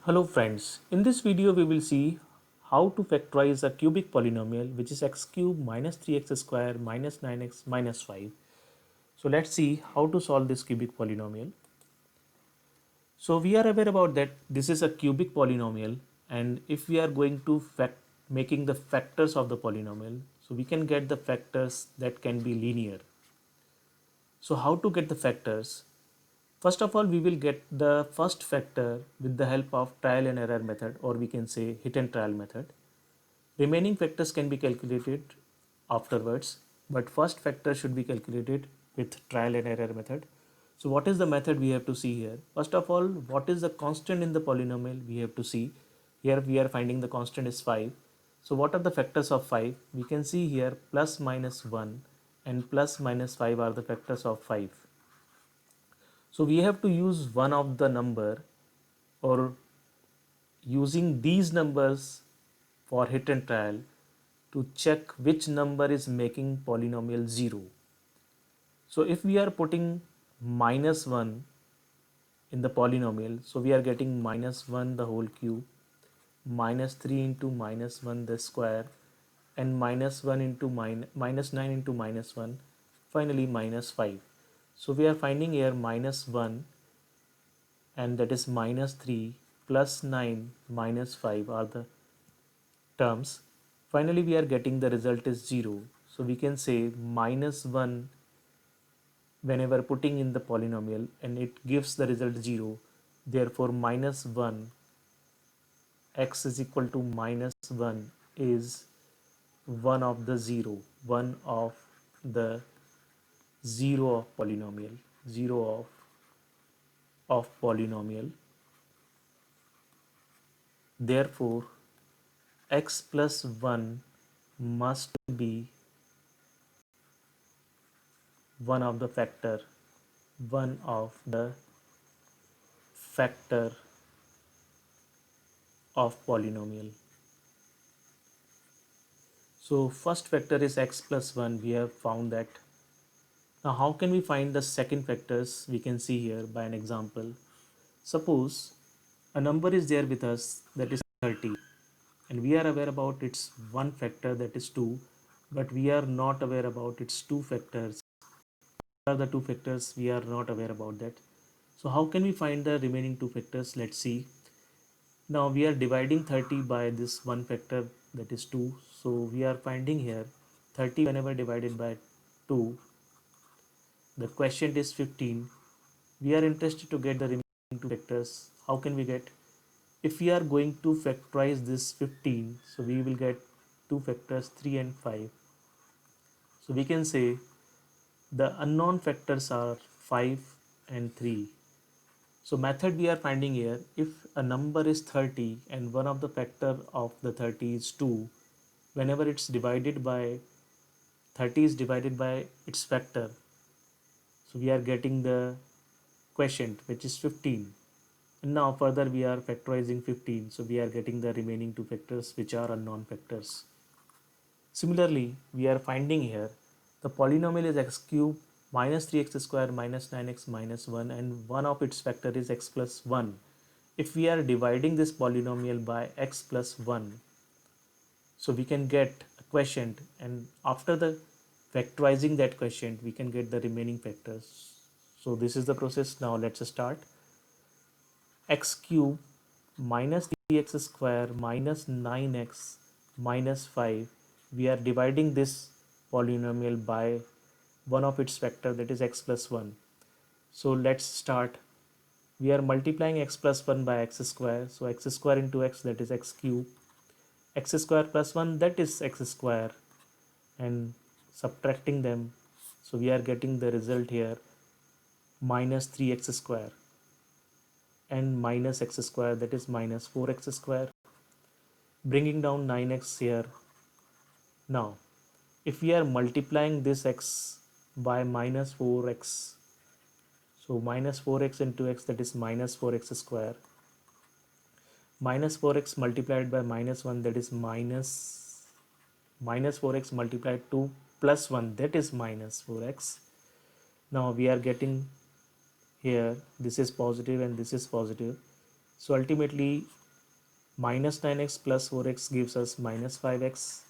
Hello friends, in this video we will see how to factorize a cubic polynomial which is x cube minus 3x square minus 9x minus 5. So let's see how to solve this cubic polynomial. So we are aware about that this is a cubic polynomial, and if we are going to making the factors of the polynomial, so we can get the factors that can be linear. So how to get the factors? First of all, we will get the first factor with the help of trial and error method, or we can say hit and trial method. Remaining factors can be calculated afterwards, but first factor should be calculated with trial and error method. So what is the method we have to see here? First of all, what is the constant in the polynomial we have to see. Here we are finding the constant is 5. So what are the factors of 5? We can see here plus minus 1 and plus minus 5 are the factors of 5. So we have to use one of the number, or using these numbers for hit and trial to check which number is making polynomial 0. So if we are putting minus 1 in the polynomial, so we are getting minus 1 the whole cube, minus 3 into minus 1 the square, and minus 1 into minus 9 into minus 1, finally minus 5. So we are finding here minus 1, and that is minus 3 plus 9 minus 5 are the terms. Finally we are getting the result is 0. So we can say minus 1 whenever putting in the polynomial, and it gives the result 0. Therefore minus 1 x is equal to minus 1 is one of the 0, one of the 0 of polynomial, 0 of polynomial. Therefore x plus 1 must be one of the factor, one of the factor of polynomial. So first factor is x plus 1, we have found that. Now how can we find the second factors? We can see here by an example. Suppose a number is there with us that is 30, and we are aware about its one factor, that is 2, but we are not aware about its two factors. What are the two factors? We are not aware about that. So how can we find the remaining two factors? Let's see. Now we are dividing 30 by this one factor, that is 2. So we are finding here 30 whenever divided by 2, the quotient is 15. We are interested to get the remaining two factors. How can we get? If we are going to factorize this 15, so we will get two factors 3 and 5. So we can say the unknown factors are 5 and 3. So method we are finding here, if a number is 30 and one of the factor of the 30 is 2, whenever it's divided by 30 is divided by its factor, so we are getting the quotient which is 15. And now further we are factorizing 15, so we are getting the remaining two factors which are unknown factors. Similarly, we are finding here the polynomial is x cube minus 3x square minus 9x minus 1, and one of its factor is x plus 1. If we are dividing this polynomial by x plus 1, so we can get a quotient, and after the factorizing that quotient we can get the remaining factors. So this is the process. Now let's start. X cube minus 3x square minus 9x minus 5, we are dividing this polynomial by one of its factor, that is x plus 1. So let's start. We are multiplying x plus 1 by x square, so x square into x, that is x cube, x square plus 1, that is x square, and subtracting them, so we are getting the result here minus 3x square and minus x square, that is minus 4x square, bringing down 9x here. Now if we are multiplying this x by minus 4x, so minus 4x into x, that is minus 4x square, minus 4x multiplied by minus 1, that is minus 4x multiplied to plus 1, that is minus 4x. Now we are getting here, this is positive and this is positive, So ultimately minus 9x plus 4x gives us minus 5x.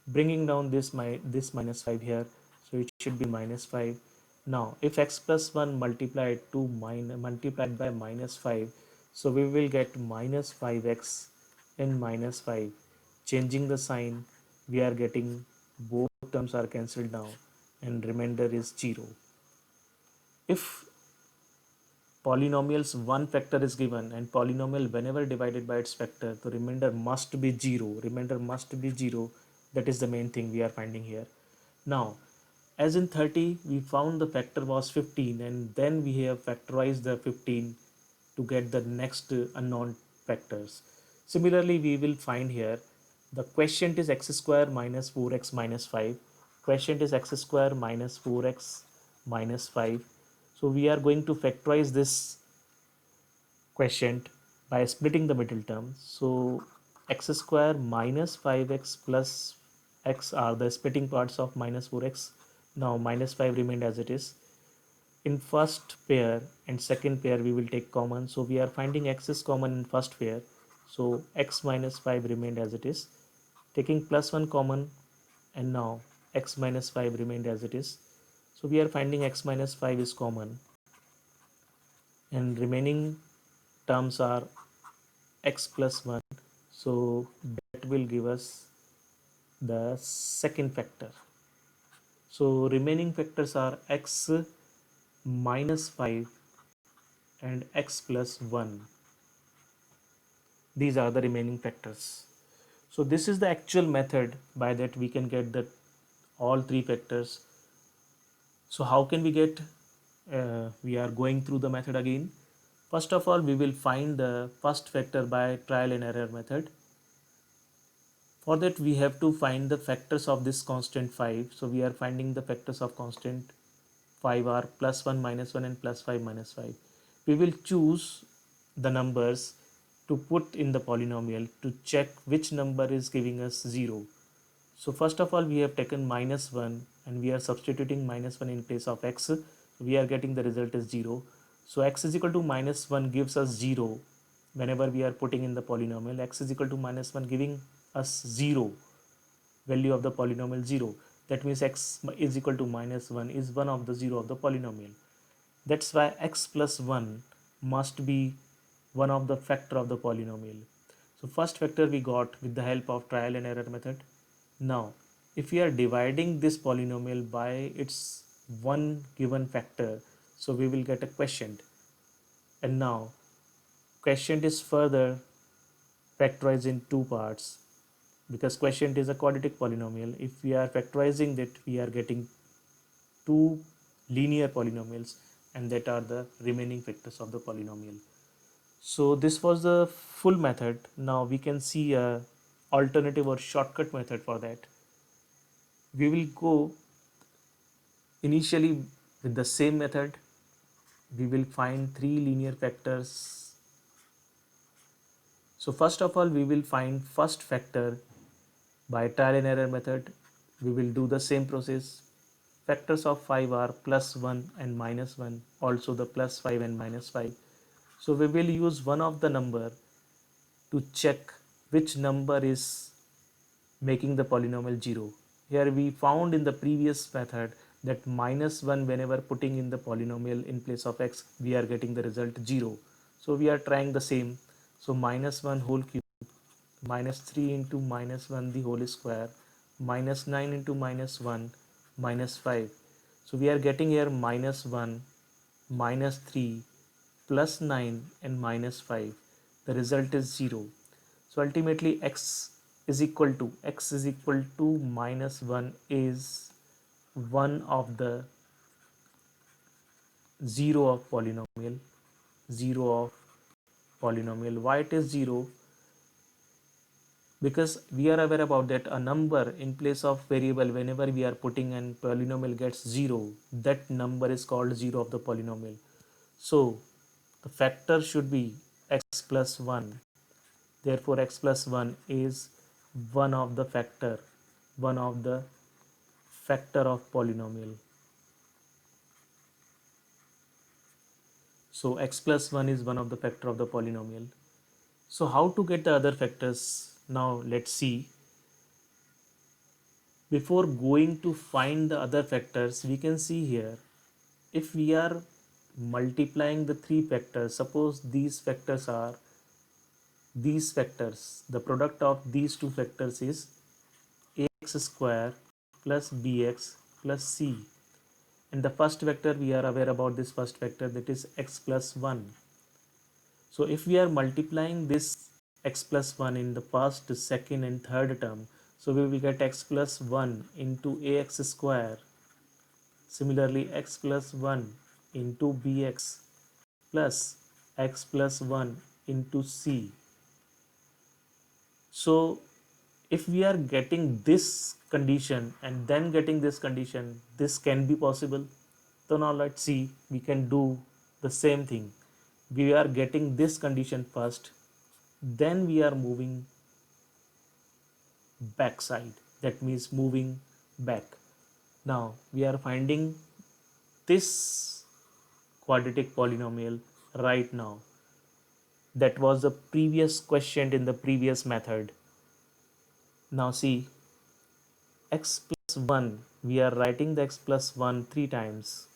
Bringing down this minus 5 here, so it should be minus 5. Now if x plus 1 multiplied by minus 5, so we will get minus 5x and minus 5. Changing the sign, we are getting both terms are cancelled now and remainder is 0. If polynomials one factor is given and polynomial whenever divided by its factor, the remainder must be 0. That is the main thing we are finding here. Now as in 30 we found the factor was 15 and then we have factorized the 15 to get the next unknown factors. Similarly we will find here the quotient is x square minus 4x minus 5. Quotient is x square minus 4x minus 5. So we are going to factorize this quotient by splitting the middle term. So x square minus 5x plus x are the splitting parts of minus 4x. Now minus 5 remained as it is. In first pair and second pair we will take common. So we are finding x is common in first pair. So x minus 5 remained as it is. Taking plus 1 common, and now x minus 5 remained as it is. So we are finding x minus 5 is common and remaining terms are x plus 1. So that will give us the second factor. So remaining factors are x minus 5 and x plus 1. These are the remaining factors. So this is the actual method by that we can get the all three factors. So how can we get, we are going through the method again. First of all, we will find the first factor by trial and error method. For that we have to find the factors of this constant 5. So we are finding the factors of constant 5 are plus 1 minus 1 and plus 5 minus 5. We will choose the numbers to put in the polynomial to check which number is giving us 0. So first of all we have taken minus 1 and we are substituting minus 1 in place of x. We are getting the result is 0. So x is equal to minus 1 gives us 0 whenever we are putting in the polynomial. X is equal to minus 1 giving us 0, value of the polynomial 0. That means x is equal to minus 1 is one of the 0 of the polynomial. That's why x plus 1 must be one of the factor of the polynomial. So first factor we got with the help of trial and error method. Now if we are dividing this polynomial by its one given factor, so we will get a quotient. And now quotient is further factorized in two parts because quotient is a quadratic polynomial. If we are factorizing that, we are getting two linear polynomials and that are the remaining factors of the polynomial. So this was the full method. Now we can see a alternative or shortcut method for that. We will go initially with the same method. We will find three linear factors. So first of all we will find first factor by trial and error method. We will do the same process. Factors of 5 are plus 1 and minus 1, also the plus 5 and minus 5. So we will use one of the number to check which number is making the polynomial 0. Here we found in the previous method that minus 1 whenever putting in the polynomial in place of x, we are getting the result 0. So we are trying the same. So minus 1 whole cube, minus 3 into minus 1 the whole square, minus 9 into minus 1, minus 5. So we are getting here minus 1, minus 3, plus 9 and minus 5. The result is 0. So ultimately x is equal to minus 1 is one of the 0 of polynomial. 0 of polynomial. Why it is 0? Because we are aware about that a number in place of variable, whenever we are putting and polynomial gets 0, that number is called 0 of the polynomial. So the factor should be x plus 1. Therefore x plus 1 is one of the factor of polynomial. So x plus 1 is one of the factor of the polynomial. So how to get the other factors? Now let's see. Before going to find the other factors, we can see here, if we are multiplying the three factors, suppose these factors are these factors, the product of these two factors is ax square plus bx plus c, and the first vector we are aware about this first vector, that is x plus 1. So if we are multiplying this x plus 1 in the first, second and third term, so we will get x plus 1 into ax square. Similarly, x plus 1 into bx plus x plus 1 into c. So if we are getting this condition and then getting this condition, this can be possible. So now let's see, we can do the same thing. We are getting this condition first, then we are moving backside, that means moving back. Now we are finding this quadratic polynomial right now. That was the previous question in the previous method. Now see, x plus 1, we are writing the x plus 1 three times.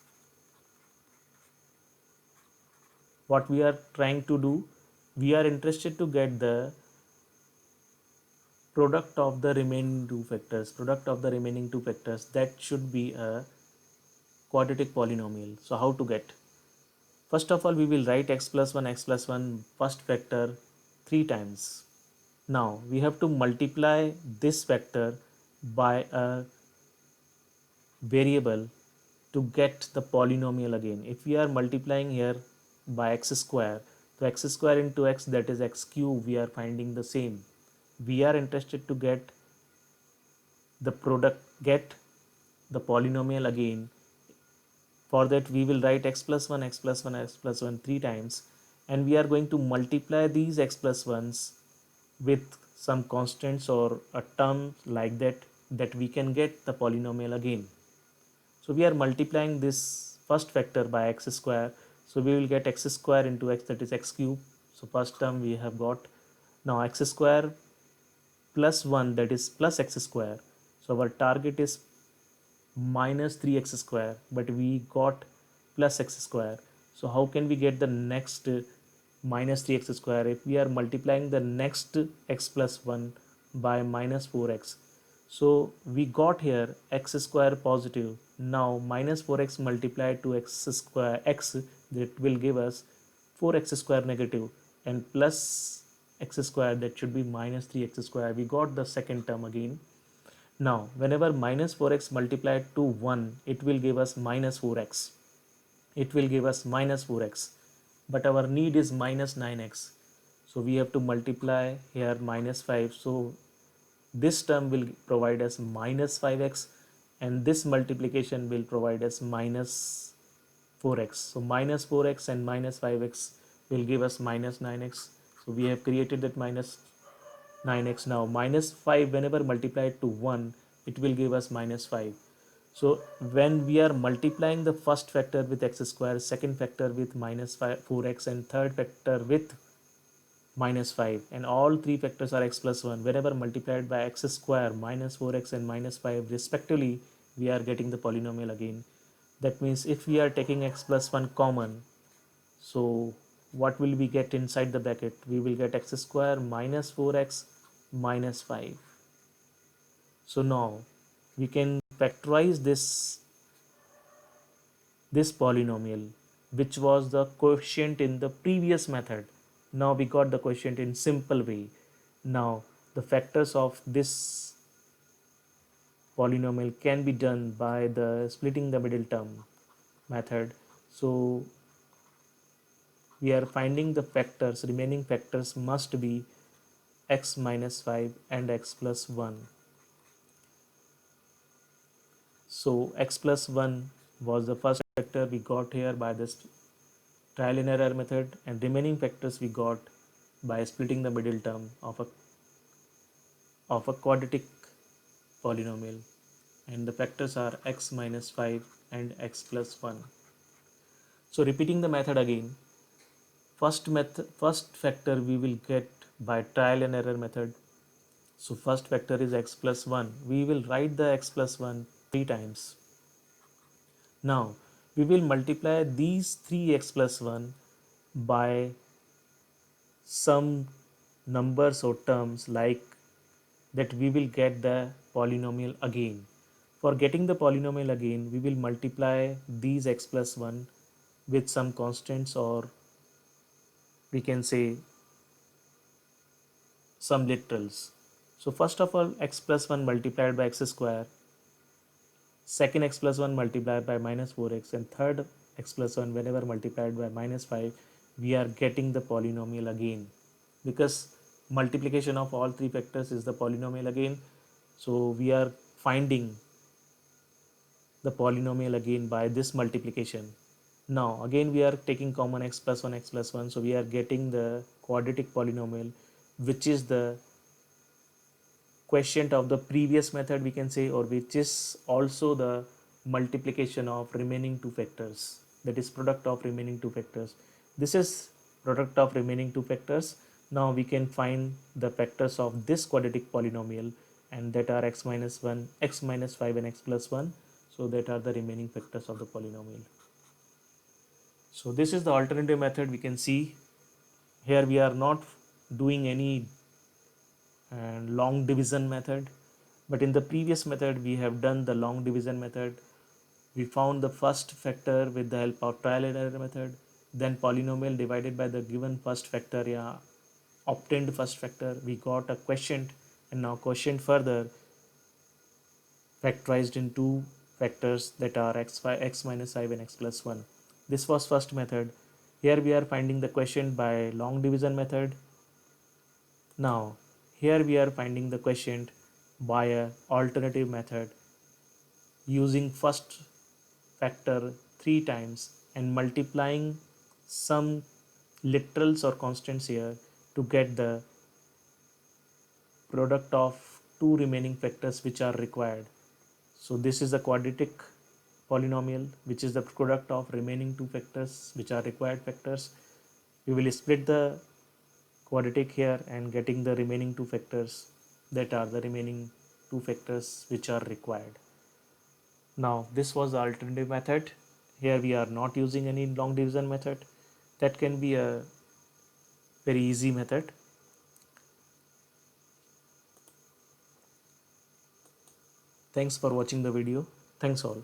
What we are trying to do, we are interested to get the product of the remaining two factors. That should be a quadratic polynomial. So how to get? First of all, we will write x plus 1 first factor three times. Now we have to multiply this factor by a variable to get the polynomial again. If we are multiplying here by x square, so x square into x, that is x cube, we are finding the same. We are interested to get the polynomial again. For that we will write x plus 1 three times, and we are going to multiply these x plus 1s with some constants or a term like that we can get the polynomial again. So we are multiplying this first factor by x square, so we will get x square into x, that is x cube. So first term we have got. Now x square plus 1, that is plus x square. So our target is minus 3x square, but we got plus x square. So how can we get the next minus 3x square? If we are multiplying the next x plus 1 by minus 4x, so we got here x square positive. Now minus 4x multiplied to x square x, that will give us 4x square negative, and plus x square, that should be minus 3x square. We got the second term again. Now whenever minus 4x multiplied to 1, it will give us minus 4x. But our need is minus 9x. So we have to multiply here minus 5. So this term will provide us minus 5x, and this multiplication will provide us minus 4x. So minus 4x and minus 5x will give us minus 9x. So we have created that minus 9x. Now minus 5, whenever multiplied to 1, it will give us minus 5. So when we are multiplying the first factor with x square, second factor with minus 4x, and third factor with minus 5, and all three factors are x plus 1, whenever multiplied by x square, minus 4x and minus 5 respectively, we are getting the polynomial again. That means if we are taking x plus 1 common, so what will we get inside the bracket? We will get x square minus 4x minus 5. So now we can factorize this polynomial, which was the quotient in the previous method. Now we got the quotient in simple way. Now the factors of this polynomial can be done by the splitting the middle term method. So we are finding the factors, remaining factors must be x minus 5 and x plus 1. So x plus 1 was the first factor we got here by this trial and error method, and remaining factors we got by splitting the middle term of a quadratic polynomial, and the factors are x minus 5 and x plus 1. So repeating the method again, first factor we will get by trial and error method. So first vector is x plus 1. We will write the x plus 1 3 times. Now we will multiply these 3x plus 1 by some numbers or terms like that, we will get the polynomial again. For getting the polynomial again, we will multiply these x plus 1 with some constants, or we can say some literals. So first of all, x plus 1 multiplied by x square, second x plus 1 multiplied by minus 4x, and third x plus 1 whenever multiplied by minus 5, we are getting the polynomial again, because multiplication of all three factors is the polynomial again. So we are finding the polynomial again by this multiplication. Now again we are taking common x plus 1 x plus 1, so we are getting the quadratic polynomial, which is the quotient of the previous method, we can say, or which is also the multiplication of remaining two factors, that is product of remaining two factors. This is product of remaining two factors. Now we can find the factors of this quadratic polynomial, and that are x minus 1, x minus 5 and x plus 1. So that are the remaining factors of the polynomial. So this is the alternative method. We can see here we are not doing any long division method, but in the previous method we have done the long division method. We found the first factor with the help of trial and error method, then polynomial divided by the given first factor, yeah, obtained first factor, we got a quotient, and now quotient further factorized into factors that are x minus 5 and x plus 1. This was first method. Here we are finding the quotient by long division method. Now here we are finding the quotient by a alternative method, using first factor 3 times and multiplying some literals or constants here to get the product of two remaining factors which are required. So this is the quadratic polynomial, which is the product of remaining two factors which are required factors. We will split the quadratic here and getting the remaining two factors, that are the remaining two factors which are required. Now this was the alternative method. Here we are not using any long division method. That can be a very easy method. Thanks for watching the video. Thanks all.